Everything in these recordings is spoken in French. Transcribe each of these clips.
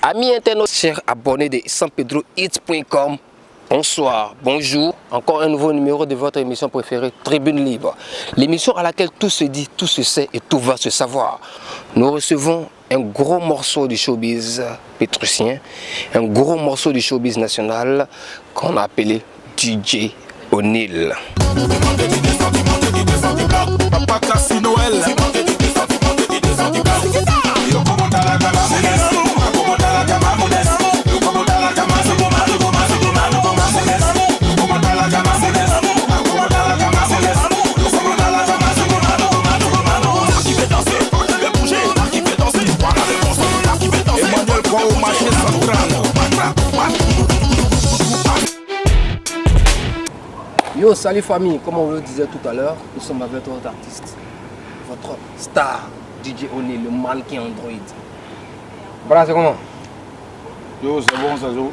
Amis internautes, chers abonnés de sanpedrohits.com, bonsoir, bonjour. Encore un nouveau numéro de votre émission préférée, Tribune Libre. L'émission à laquelle tout se dit, tout se sait et tout va se savoir. Nous recevons un gros morceau du showbiz pétrusien, un gros morceau du showbiz national qu'on a appelé DJ O'Neal. Papa Cassi Noël. Yo, salut famille, comme on le disait tout à l'heure, nous sommes avec votre artiste, votre star, DJ O'Neal, le mannequin Android. Voilà, c'est comment? Yo, c'est bon, ça joue.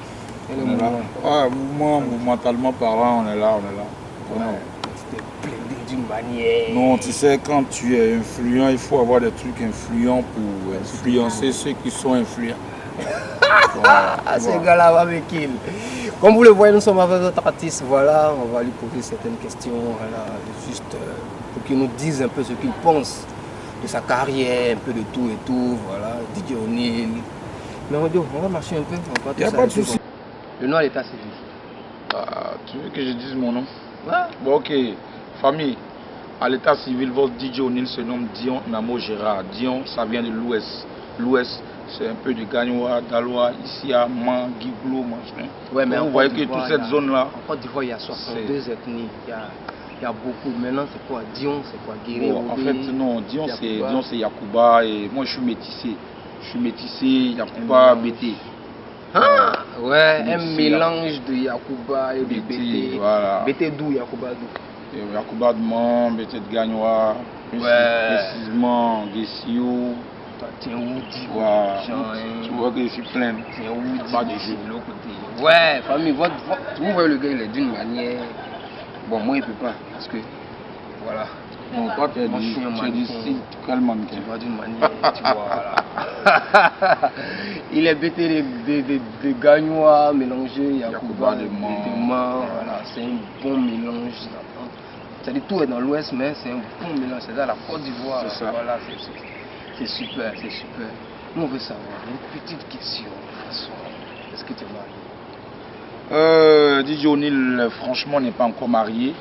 Et le On est là. mouvement. Momentalement parlant, on est là. Ouais, tu t'es blindé d'une manière. Non, tu sais, quand tu es influent, il faut avoir des trucs influents pour influencer ceux qui sont influents. Ce gars-là va me kill. Comme vous le voyez, nous sommes avec notre artiste. Voilà, on va lui poser certaines questions. Voilà, juste pour qu'il nous dise un peu ce qu'il pense de sa carrière, un peu de tout et tout. Voilà, DJ O'Neal. Mais on va marcher un peu. Il n'y a pas de souci. Le nom à l'état civil. Ah, tu veux que je dise mon nom? Ouais. Bon, ok. Famille, à l'état civil, votre DJ O'Neal se nomme Dion Namo Gérard. Dion, ça vient de l'Ouest. L'Ouest, c'est un peu de Gagnoa, Daloa, ici à Man, Guiglo, machin. Ouais, mais vous voyez que toute cette zone-là. En Côte d'Ivoire, il y a 62 ethnies. Il y a beaucoup. Maintenant, c'est quoi? Dion, c'est quoi? Guéré, Bon, en fait, non. Dion, c'est Yacouba. Et moi, je suis métissé. Yacouba, Bété. Ah, ouais, un mélange de Yacouba et de Bété. Voilà. Bété d'où, Yacouba d'où? Yacouba de Man, Bété de Gagnoa. Précisément, Gessio. Tiens, Woody. Voilà. Tu vois que je suis plein. Tiens, Woody. Pas du jeu. De l'autre côté. Ouais, famille, vous voyez le gars, il est d'une manière. Bon, moi, il ne peut pas. Parce que, voilà. Non, toi, tu es d'ici. Quel mannequin? Tu vois d'une manière, tu vois, voilà. Il est bêté de Gagnoa mélangé, Yacouba de Man. Voilà, c'est un bon mélange. C'est-à-dire tout est dans l'Ouest, mais c'est un bon mélange. C'est dans la Côte d'Ivoire. C'est ça. Voilà, c'est super, c'est super. Nous, on veut savoir, une petite question. Est-ce que tu es marié? DJ O'Neal, franchement, n'est pas encore marié.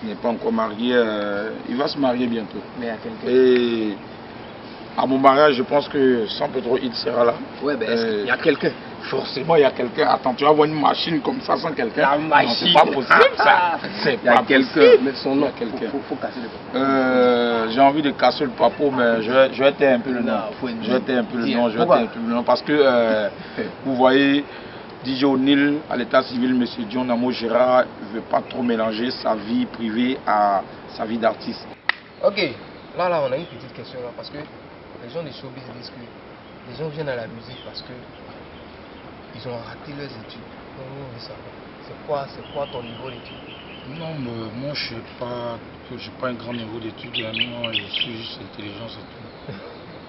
Il va se marier bientôt. Mais il y a quelqu'un. Et à mon mariage, je pense que sanpedrohits sera là. Ouais, ben il y a quelqu'un. Forcément, il y a quelqu'un. Attends, tu vas voir une machine comme ça sans quelqu'un? La machine. C'est pas possible, ça. C'est Il y a pas quelqu'un. possible. Mais son nom, quelqu'un. Faut casser le papier. J'ai envie de casser le papeau, mais je vais taire un peu le nom. Je vais taire un peu le nom parce que vous voyez, DJ O'Neal, à l'état civil, M. Dion Namo Gérard, ne veut pas trop mélanger sa vie privée à sa vie d'artiste. Ok, là, on a une petite question là, parce que les gens des showbiz disent que les gens viennent à la musique parce que ils ont raté leurs études. Donc, on veut savoir, c'est quoi ton niveau d'études? Non, mais moi je n'ai pas un grand niveau d'études. Moi, je suis juste intelligent, c'est tout.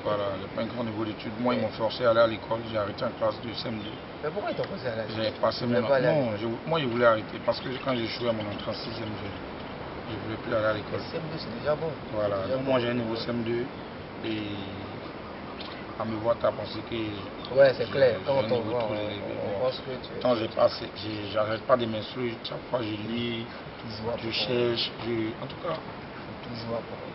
Voilà, j'ai pas un grand niveau d'études. Moi, ils m'ont forcé à aller à l'école. J'ai arrêté en classe de CM2. Mais pourquoi ils t'ont forcé à aller à l'école? J'ai passé mon non, moi, je voulais arrêter parce que quand j'ai joué à mon entrée en 6e, je ne voulais plus aller à l'école. CM2, c'est déjà bon. Voilà, donc moi j'ai un niveau CM2 et à me voir, tu as pensé que. Ouais, c'est clair. Quand on voit, on pense que tu es. Quand j'ai passé, j'arrête pas de m'instruire. Chaque fois, je lis, je cherche. En tout cas, toujours apprendre.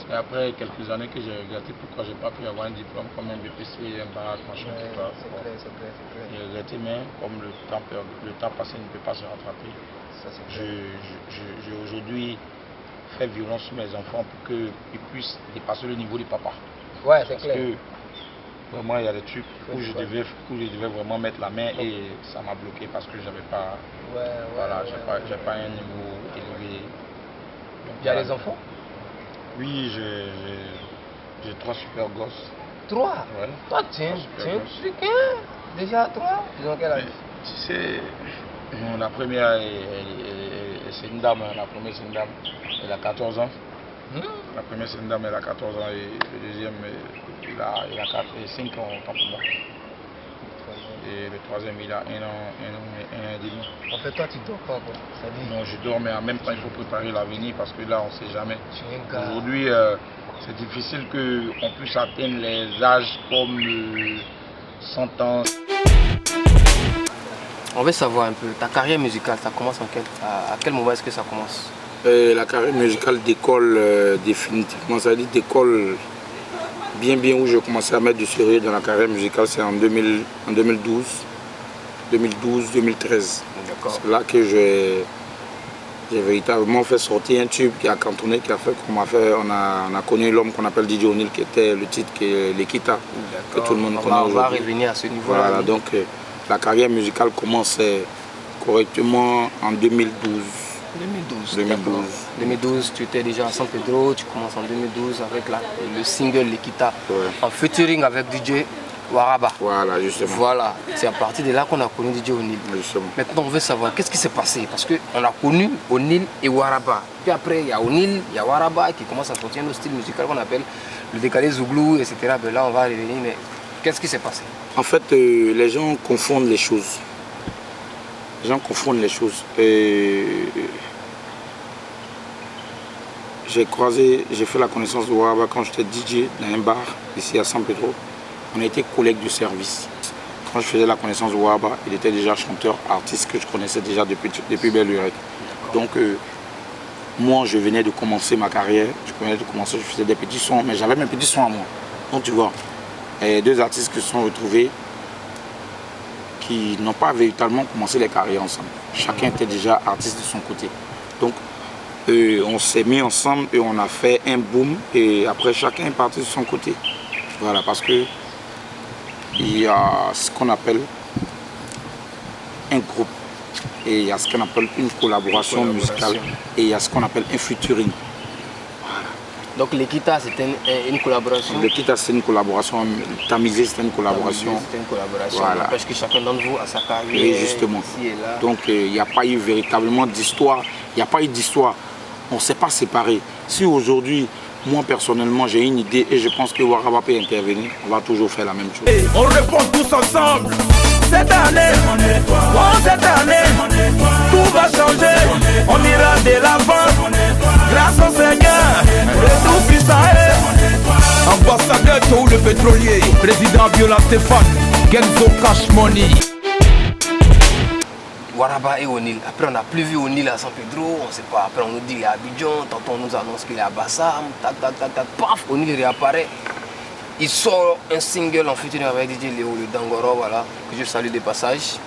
c'est après quelques années que j'ai regretté pourquoi j'ai pas pu avoir un diplôme comme un BPC, un bac, machin, tout ça. C'est clair. J'ai regretté, mais comme le temps passé ne peut pas se rattraper, j'ai aujourd'hui fait violence sur mes enfants pour qu'ils puissent dépasser le niveau du papa. Ouais, c'est clair. Parce que vraiment, il y a des trucs où je devais vraiment mettre la main et ça m'a bloqué parce que j'avais pas. Voilà, j'ai pas un niveau élevé. Il y a des enfants? Oui, j'ai 3 super gosses. 3? Ouais. Toi, tiens, déjà 3? Ils ont quel âge? Tu sais, la première, c'est une dame. La première, c'est une dame. Elle a 14 ans. La première, c'est une dame, elle a 14 ans. Et le deuxième, il a 5 ans, autant pour moi. Et le troisième, il a 1 an et demi. En fait, toi, tu dors pas, quoi. Non, je dors, mais en même temps, il faut préparer l'avenir parce que là, on ne sait jamais. Aujourd'hui, c'est difficile qu'on puisse atteindre les âges comme 100 ans. On veut savoir un peu, ta carrière musicale, ça commence à quel moment est-ce que ça commence? La carrière musicale décolle définitivement, ça veut dire décolle bien où j'ai commencé à mettre du sérieux dans la carrière musicale, c'est en 2012, 2013. C'est là que j'ai véritablement fait sortir un tube qui a cantonné, qui a fait qu'on a connu l'homme qu'on appelle DJ O'Neil, qui était le titre qui est l'Equita, que tout le monde connaît aujourd'hui. On va revenir à ce niveau-là. Voilà, donc la carrière musicale commence correctement en 2012. 2012, tu étais déjà à San Pedro, tu commences en 2012 avec le single L'Equita, en featuring avec DJ Waraba. Voilà, justement. Voilà, c'est à partir de là qu'on a connu DJ O'Neil. Maintenant, on veut savoir qu'est-ce qui s'est passé, parce qu'on a connu O'Neil et Waraba. Puis après, il y a O'Neil, il y a Waraba qui commence à sortir un style musical qu'on appelle le décalé Zouglou, etc. Ben là, on va revenir, mais qu'est-ce qui s'est passé? En fait, les gens confondent les choses. J'ai fait la connaissance de Waraba quand j'étais DJ dans un bar ici à San Pedro. On a été collègues de service. Quand je faisais la connaissance de Waraba, il était déjà chanteur, artiste que je connaissais déjà depuis Belle Lurette. Donc moi je venais de commencer ma carrière, je faisais des petits sons, mais j'avais mes petits sons à moi. Donc tu vois, et deux artistes qui se sont retrouvés qui n'ont pas véritablement commencé les carrières ensemble. Chacun était déjà artiste de son côté. Donc on s'est mis ensemble et on a fait un boom et après chacun est parti de son côté. Voilà, parce que il y a ce qu'on appelle un groupe et il y a ce qu'on appelle une collaboration musicale et il y a ce qu'on appelle un featuring. Voilà. Donc l'Equita c'était une collaboration? L'Equita c'est une collaboration, Tamisé c'était une collaboration. C'était une collaboration, voilà. Parce que chacun d'entre vous a sa carrière. Et justement. Ici et là. Donc il n'y a pas eu véritablement d'histoire, il n'y a pas eu d'histoire. On ne s'est pas séparés. Si aujourd'hui, moi personnellement, j'ai une idée et je pense que Waraba peut intervenir, on va toujours faire la même chose. Hey, on répond tous ensemble. Cette année, tout va changer. On ira de l'avant. Grâce au Seigneur, le Tout-Puissant est. Ambassadeur Théo le pétrolier, président Viola Stéphane, Genzo Cash Money. Waraba et O'Neil. Après, on n'a plus vu O'Neil à San Pedro, on ne sait pas. Après, on nous dit qu'il est à Abidjan, tantôt on nous annonce qu'il est à Bassam, paf, O'Neil réapparaît. Il sort un single en featuring avec DJ Léo, le Dangoro, voilà, que je salue de passage.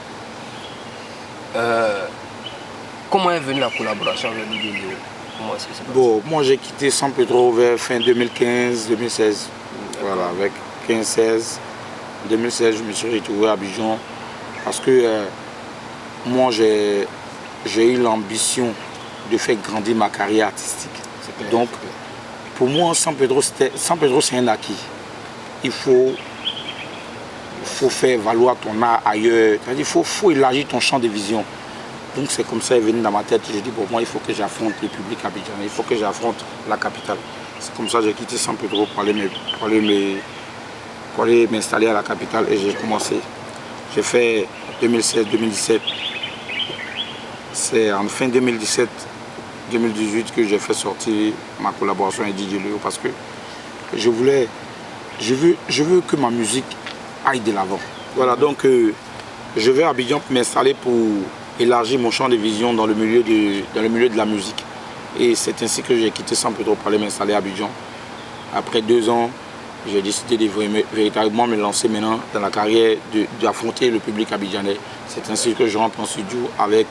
Comment est venue la collaboration avec DJ Léo? Comment est-ce que c'est passé? Bon, moi j'ai quitté San Pedro vers fin 2015-2016. Voilà, avec 15-16. En 2016, je me suis retrouvé à Abidjan parce que moi, j'ai eu l'ambition de faire grandir ma carrière artistique. Donc, pour moi, San Pedro, c'est un acquis. Il faut faire valoir ton art ailleurs. Il faut élargir ton champ de vision. Donc, c'est comme ça, il est venu dans ma tête. Je dis, pour moi, il faut que j'affronte le public abidjanais. Il faut que j'affronte la capitale. C'est comme ça que j'ai quitté San Pedro pour aller m'installer à la capitale et j'ai commencé. J'ai fait 2016-2017. C'est en fin 2017-2018 que j'ai fait sortir ma collaboration avec DJ Léo parce que je veux que ma musique aille de l'avant. Voilà, donc je vais à Abidjan pour m'installer pour élargir mon champ de vision dans le milieu de la musique. Et c'est ainsi que j'ai quitté San Pedro pour aller m'installer à Abidjan. Après 2 ans, j'ai décidé de véritablement me lancer maintenant dans la carrière, d'affronter le public abidjanais. C'est ainsi que je rentre en studio avec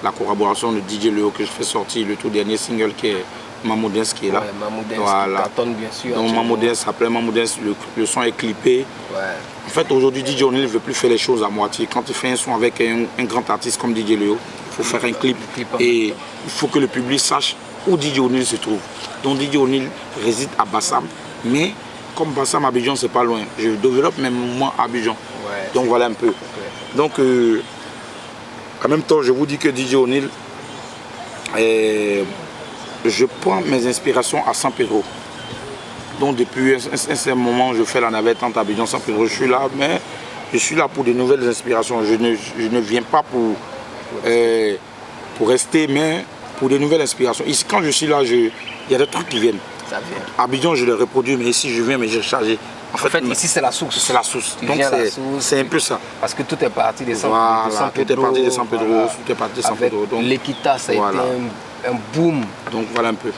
la collaboration de DJ Léo que je fais sortir, le tout dernier single qui est Mamoudens qui est là. Ouais, Mamoudens voilà. qui cartonne bien sûr. Donc Mamoudens, après Mamoudens, le son est clippé. Ouais. En fait aujourd'hui DJ O'Neil ne veut plus faire les choses à moitié. Quand tu fais un son avec un grand artiste comme DJ Léo, il faut faire un clip et il faut que le public sache où DJ O'Neil se trouve. Donc DJ O'Neil réside à Bassam, mais comme Bassam Abidjan c'est pas loin, je développe même moi à Abidjan. Ouais, donc voilà un peu. Okay. Donc en même temps je vous dis que DJ O'Neil, je prends mes inspirations à San Pedro. Donc depuis un certain moment je fais la navette entre Abidjan et San Pedro. Je suis là, mais Je suis là pour de nouvelles inspirations. Je ne viens pas pour rester, mais pour de nouvelles inspirations. Ici, quand je suis là, il y a des trucs qui viennent. Ça vient. À Abidjan, je les reproduis, mais ici, je viens, mais j'ai chargé. En fait, ici, c'est la source. C'est la source. Donc, c'est un peu ça. Parce que tout est parti de San Tout Pedro. est parti de San Pedro. Voilà. Tout est parti de San Pedro. L'Equita, ça a été un boom. Donc, voilà un peu.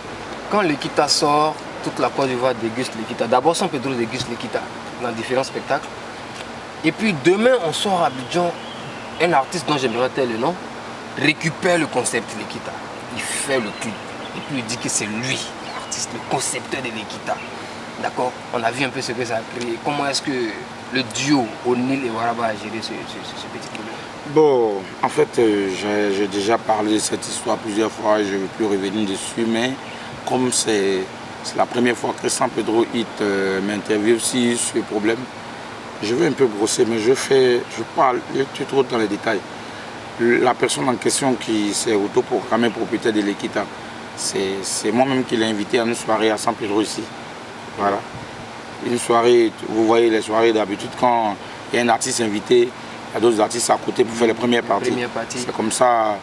Quand l'Equita sort, toute la Côte d'Ivoire déguste l'Equita. D'abord, San Pedro déguste l'Equita dans différents spectacles. Et puis, demain, on sort à Abidjan. Un artiste dont j'aimerais taire le nom récupère le concept de l'Equita. Il fait le clip. Et puis, il dit que c'est lui, l'artiste, le concepteur de l'Equita. D'accord? On a vu un peu ce que ça a créé. Comment est-ce que le duo O'Neal et Waraba a géré ce petit problème? Bon, en fait, j'ai déjà parlé de cette histoire plusieurs fois et je ne veux plus revenir dessus, mais comme c'est la première fois que San Pedro Hit m'interviewe sur ce problème, je vais un peu brosser, mais je parle, je suis trop dans les détails. La personne en question qui s'est autoproclamée propriétaire de l'Equita, c'est moi-même qui l'ai invité à une soirée à San Pedro ici. Voilà. Une soirée, vous voyez les soirées d'habitude, quand il y a un artiste invité, il y a d'autres artistes à côté pour faire les premières parties. C'est comme ça,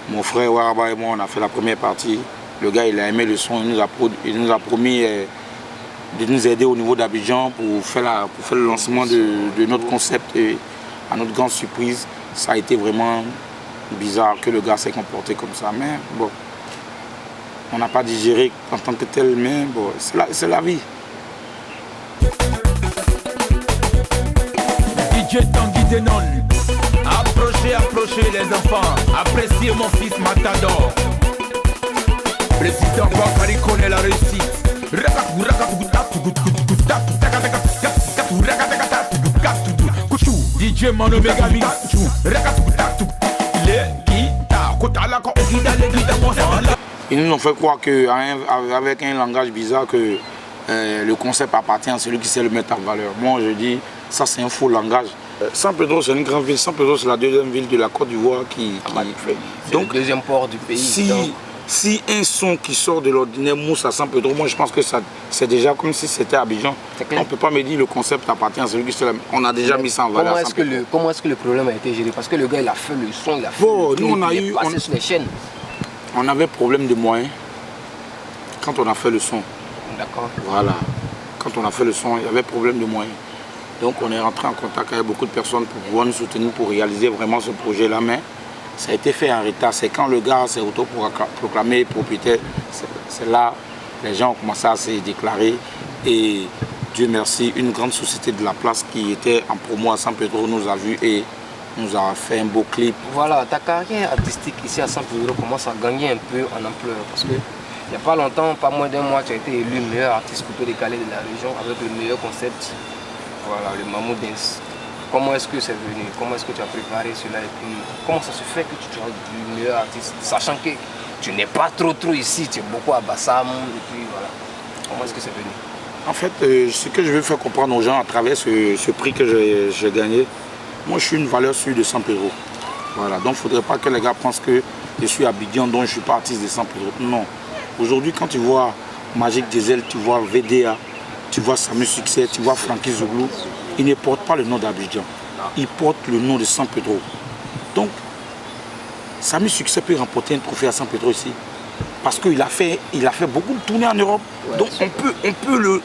mon frère Waraba et moi, on a fait la première partie. Le gars, il a aimé le son, il nous a promis de nous aider au niveau d'Abidjan pour faire le lancement de notre concept. Et à notre grande surprise, ça a été vraiment bizarre que le gars s'est comporté comme ça. Mais bon, on n'a pas digéré en tant que tel, mais bon, c'est la vie. DJ Tanguy Denon, approchez les enfants, appréciez mon fils Matador. Président Bakary connaît la réussite. DJ Mano Megami. Ils nous ont fait croire qu'avec un langage bizarre que le concept appartient à celui qui sait le mettre en valeur. Moi je dis, ça c'est un faux langage. San Pedro c'est une grande ville, San Pedro c'est la deuxième ville de la Côte d'Ivoire donc le deuxième port du pays. Si un son qui sort de l'ordinaire mousse à San Pedro, moi je pense que c'est déjà comme si c'était Abidjan. On ne peut pas me dire le concept appartient à celui qui sait le mettre. On a déjà mis ça en valeur. Comment est-ce que le problème a été géré? Parce que le gars il a fait le son, il a fait le clip, il est passé sur les chaînes. On avait problème de moyens quand on a fait le son. D'accord. Voilà. Quand on a fait le son, il y avait problème de moyens. Donc on est rentré en contact avec beaucoup de personnes pour pouvoir nous soutenir pour réaliser vraiment ce projet-là. Mais ça a été fait en retard. C'est quand le gars s'est autoproclamé propriétaire, c'est là les gens ont commencé à se déclarer. Et Dieu merci, une grande société de la place qui était en promo à San Pedro nous a vus et nous a fait un beau clip. Voilà, ta carrière artistique ici à San Pedro commence à gagner un peu en ampleur parce que il n'y a pas longtemps, pas moins d'un mois, tu as été élu meilleur artiste couteau décalé de la région avec le meilleur concept. Voilà, le Mamou Dance. Comment est-ce que c'est venu? Comment est-ce que tu as préparé cela? Et puis, comment ça se fait que tu sois le meilleur artiste? Sachant que tu n'es pas trop ici, tu es beaucoup à Bassam. Et puis voilà. Comment est-ce que c'est venu? En fait, ce que je veux faire comprendre aux gens à travers ce prix que j'ai gagné, moi je suis une valeur sûre de San Pedro. Voilà, donc il ne faudrait pas que les gars pensent que je suis Abidjan, donc je ne suis pas artiste de San Pedro. Non. Aujourd'hui, quand tu vois Magic Diesel, tu vois VDA, tu vois Samu Succès, tu vois Frankie Zouglou, ils ne portent pas le nom d'Abidjan. Ils portent le nom de San Pedro. Donc, Samu Succès peut remporter un trophée à San Pedro ici. Parce qu'il a fait beaucoup de tournées en Europe. Ouais, donc on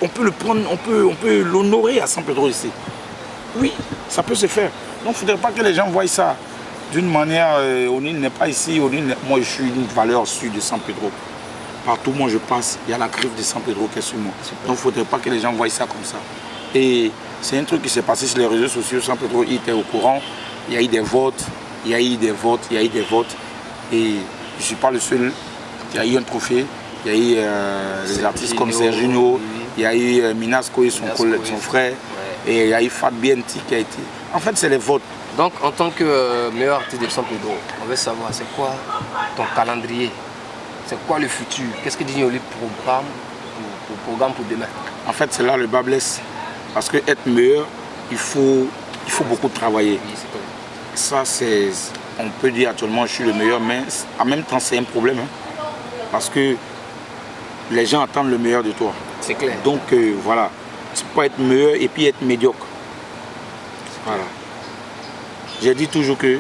peut le prendre, on peut l'honorer à San Pedro ici. Oui, ça peut se faire. Donc il ne faudrait pas que les gens voient ça d'une manière, O'Neal n'est pas ici, moi je suis une valeur sûre de San Pedro. Partout où moi je passe, il y a la griffe de San Pedro qui est sur moi. Donc il ne faudrait pas que les gens voient ça comme ça. Et c'est un truc qui s'est passé sur les réseaux sociaux. San Pedro était au courant, il y a eu des votes, il y a eu des votes, il y a eu des votes. Et je ne suis pas le seul. Il y a eu un trophée, il y a eu des artistes comme Serginho, il y a eu Minasco et son frère, et il y a eu Fat BNT qui a été. En fait, c'est les votes. Donc, en tant que meilleur artiste de San Pedro, on veut savoir, c'est quoi ton calendrier? C'est quoi le futur? Qu'est-ce que dit le programme pour demain? En fait, c'est là le bas blesse. Parce que être meilleur, il faut beaucoup travailler. Oui, ça, c'est. On peut dire actuellement je suis le meilleur, mais en même temps, c'est un problème. Hein. Parce que les gens attendent le meilleur de toi. C'est clair. Donc voilà, tu peux pas être meilleur et puis être médiocre. Voilà. J'ai dit toujours que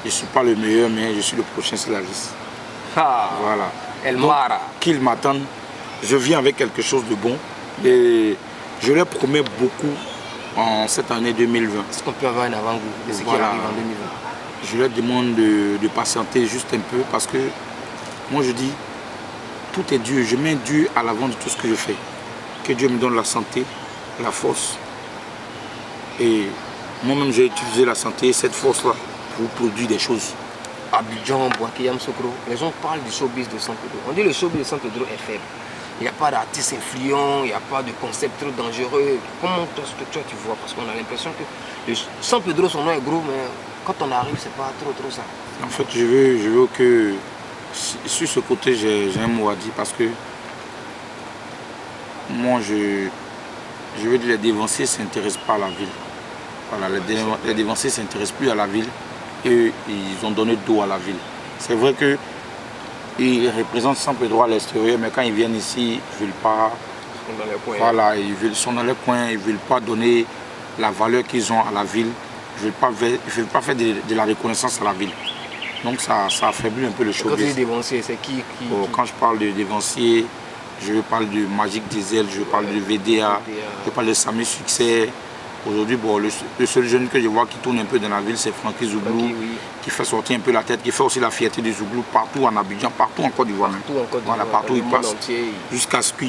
je ne suis pas le meilleur, mais je suis le prochain sur la liste. Ah, voilà. El Mara. Qu'ils m'attendent. Je viens avec quelque chose de bon. Et je leur promets beaucoup en cette année 2020. Est-ce qu'on peut avoir un avant-goût de ce qui arrive en 2020? Je leur demande de patienter juste un peu parce que moi je dis, tout est Dieu. Je mets Dieu à l'avant de tout ce que je fais. Que Dieu me donne la santé, la force. Et moi-même j'ai utilisé la santé et cette force-là pour produire des choses. Abidjan, Bouaké, Yamoussoukro, les gens parlent du showbiz de San Pedro. On dit que le showbiz de San Pedro est faible. Il n'y a pas d'artistes influents, il n'y a pas de concept trop dangereux. Comment toi tu vois? Parce qu'on a l'impression que San Pedro, son nom est gros, mais quand on arrive, c'est pas trop ça. En fait, je veux que, sur ce côté, j'ai un mot à dire parce que moi, je veux dire, les dévanciers ne s'intéressent pas à la ville. Voilà, les dévanciers ne s'intéressent plus à la ville et ils ont donné dos à la ville. C'est vrai qu'ils représentent San Pedro à l'extérieur, mais quand ils viennent ici, ils ne veulent pas. Voilà, ils sont dans les coins, ils ne veulent pas donner la valeur qu'ils ont à la ville. Ils ne veulent pas faire de la reconnaissance à la ville. Donc ça affaiblit un peu le showbiz. Quand tu dis dévancier, c'est qui Quand je parle de dévancier, je parle de Magic Diesel, je parle de VDA, je parle de Samy Succès. Aujourd'hui, bon, le seul jeune que je vois qui tourne un peu dans la ville, c'est Francky Zouglou, qui fait sortir un peu la tête, qui fait aussi la fierté du Zouglou partout en Abidjan, partout en Côte d'Ivoire. Voilà, partout il passe, jusqu'à ce que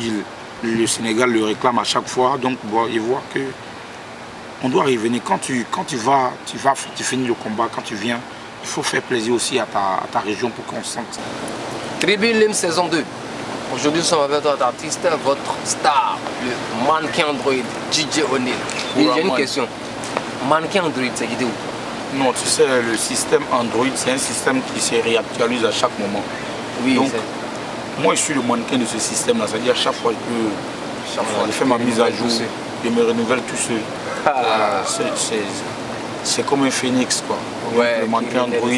le Sénégal le réclame à chaque fois. Donc, bon, il voit que on doit revenir. Quand tu finis le combat, quand tu viens, il faut faire plaisir aussi à ta région pour qu'on sente. Tribune Lim saison 2. Aujourd'hui, nous sommes avec votre artiste, votre star, le mannequin Android, DJ O'Neil. J'ai une question. Mannequin Android, c'est qui où? Non, tu sais, le système Android, c'est un système qui se réactualise à chaque moment. Oui, donc, moi, je suis le mannequin de ce système-là. C'est-à-dire, chaque fois, je fais ma mise à jour, je me renouvelle tout seul. Voilà, c'est comme un phénix, quoi. Ouais, le mannequin Android.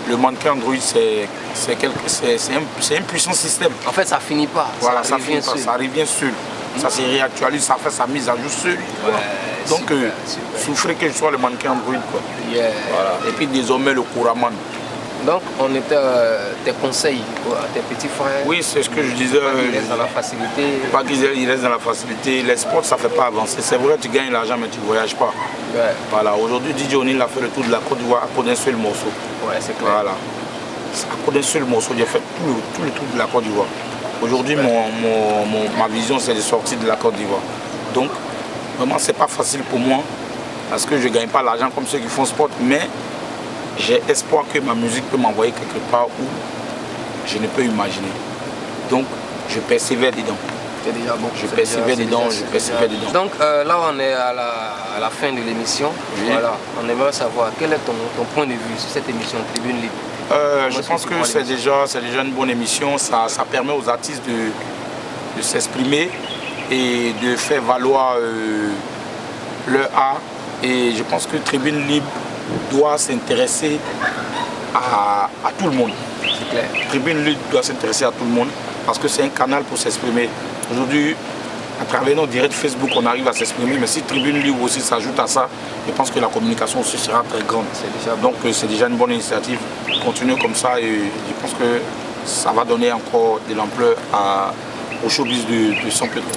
Le mannequin Android, c'est un puissant système. En fait, ça finit pas. Voilà, ça finit pas, ça revient seul. Ça se réactualise, ça fait sa mise à jour seul. Ouais, donc, souffrez que je sois le mannequin Android, quoi. Yeah. Voilà. Et puis désormais le Kouraman. Donc, on était tes conseils à tes petits frères. Oui, c'est ce que je disais. Ils restent dans la facilité. Pas qu'ils restent dans la facilité. Les sports, ça ne fait pas avancer. C'est vrai, tu gagnes l'argent, mais tu ne voyages pas. Ouais. Voilà. Aujourd'hui, DJ O'Neil a fait le tour de la Côte d'Ivoire à cause d'un seul morceau. Ouais, c'est clair. Voilà. À cause d'un seul morceau, j'ai fait tout le tour de la Côte d'Ivoire. Aujourd'hui, ma vision, c'est de sortir de la Côte d'Ivoire. Donc, vraiment, ce n'est pas facile pour moi parce que je ne gagne pas l'argent comme ceux qui font sport, mais j'ai espoir que ma musique peut m'envoyer quelque part où je ne peux imaginer. Donc, je persévère dedans. C'est déjà bon. Je persévère dedans. Donc, là, on est à la fin de l'émission. Oui. Voilà. On aimerait savoir quel est ton point de vue sur cette émission Tribune Libre. Je pense que c'est déjà une bonne émission. Ça permet aux artistes de s'exprimer et de faire valoir leur art. Et je pense que Tribune Libre doit s'intéresser à tout le monde. C'est clair. Tribune Libre doit s'intéresser à tout le monde parce que c'est un canal pour s'exprimer. Aujourd'hui, à travers nos directs Facebook, on arrive à s'exprimer, mais si Tribune Libre aussi s'ajoute à ça, je pense que la communication aussi sera très grande. Donc c'est déjà une bonne initiative. Continuez comme ça et je pense que ça va donner encore de l'ampleur au showbiz de San Pedro.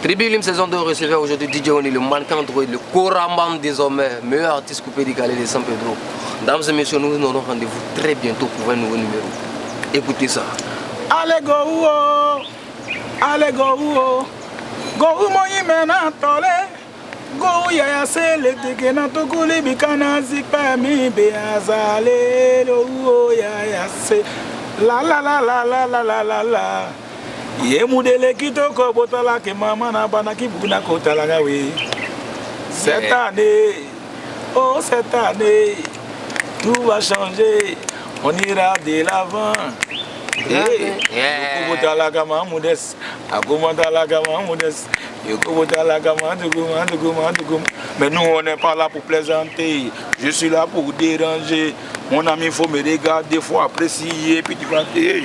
Tribune Lim saison 2 recevait aujourd'hui DJ O'Neil, le mannequin Android, le Kouraman désormais, meilleur artiste coupé décalé de San Pedro. Dames et messieurs, nous aurons rendez-vous très bientôt pour un nouveau numéro. Écoutez ça. Allez go allez go moi mena tole go ya se le tegena to kuli bikana zikpa mi be azale lo ya se la la la la la la la la la ye mudele kitoko botala ke mama na bana kibuna kotala gawe cette année tout va changer, on ira de l'avant. Mais nous, on n'est pas là pour plaisanter. Je suis là pour déranger. Mon ami, il faut me regarder, il faut apprécier. Puis tu vas dire.